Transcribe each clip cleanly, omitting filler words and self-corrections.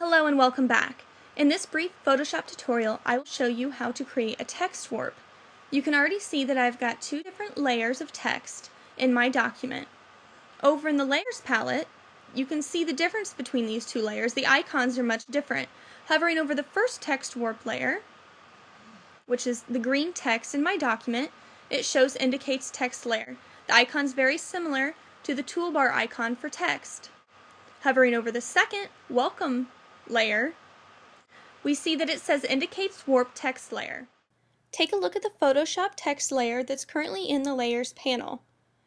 Hello and welcome back. In this brief Photoshop tutorial, I will show you how to create a text warp. You can already see that I've got two different layers of text in my document. Over in the Layers palette, you can see the difference between these two layers. The icons are much different. Hovering over the first text warp layer, which is the green text in my document, it shows indicates text layer. The icon's very similar to the toolbar icon for text. Hovering over the second welcome layer, we see that it says indicates warp text layer. Take a look at the Photoshop text layer that's currently in the Layers panel.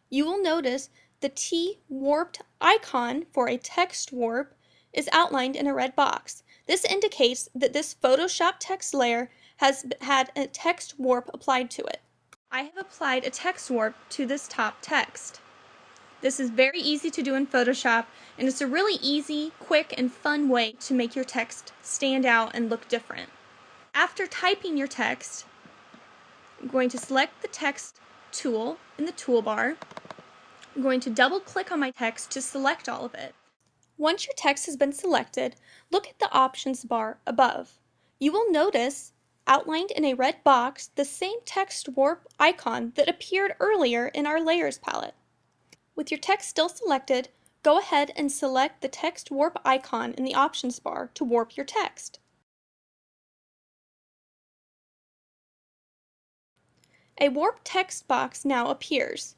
You will notice the T-warped icon for a text warp is outlined in a red box. This indicates that this Photoshop text layer has had a text warp applied to it. I have applied a text warp to this top text. This is very easy to do in Photoshop, and it's a really easy, quick, and fun way to make your text stand out and look different. After typing your text, I'm going to select the text tool in the toolbar. I'm going to double click on my text to select all of it. Once your text has been selected, look at the options bar above. You will notice, outlined in a red box, the same text warp icon that appeared earlier in our Layers palette. With your text still selected, go ahead and select the text warp icon in the options bar to warp your text. A warp text box now appears.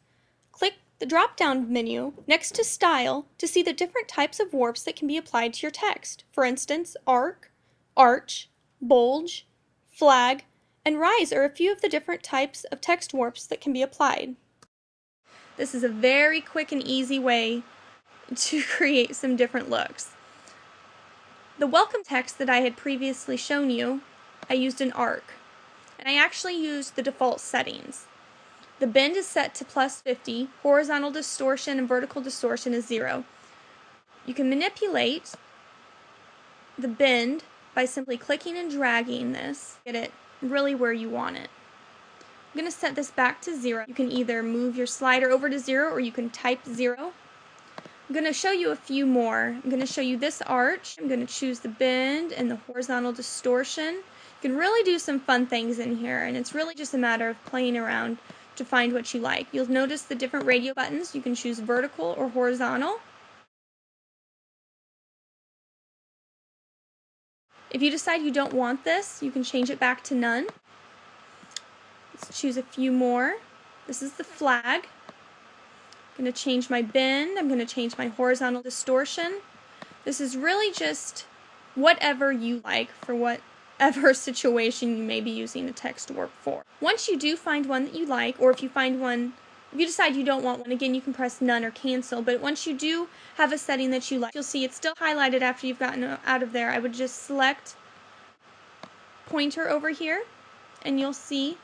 Click the drop-down menu next to Style to see the different types of warps that can be applied to your text. For instance, arc, arch, bulge, flag, and rise are a few of the different types of text warps that can be applied. This is a very quick and easy way to create some different looks. The welcome text that I had previously shown you, I used an arc, and I actually used the default settings. The bend is set to +50, horizontal distortion and vertical distortion is 0. You can manipulate the bend by simply clicking and dragging this, get it really where you want it. I'm going to set this back to 0. You can either move your slider over to 0 or you can type 0. I'm going to show you a few more. I'm going to show you this arch. I'm going to choose the bend and the horizontal distortion. You can really do some fun things in here, and it's really just a matter of playing around to find what you like. You'll notice the different radio buttons. You can choose vertical or horizontal. If you decide you don't want this, you can change it back to none. Let's choose a few more. This is the flag. I'm going to change my bend. I'm going to change my horizontal distortion. This is really just whatever you like for whatever situation you may be using the text warp for. Once you do find one that you like, or if you decide you don't want one, again you can press none or cancel, but once you do have a setting that you like, you'll see it's still highlighted after you've gotten out of there. I would just select pointer over here, and you'll see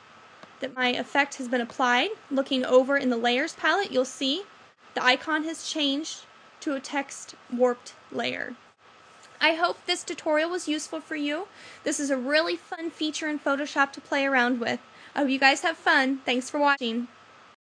that my effect has been applied. Looking over in the Layers palette, you'll see the icon has changed to a text warped layer. I hope this tutorial was useful for you. This is a really fun feature in Photoshop to play around with. I hope you guys have fun. Thanks for watching.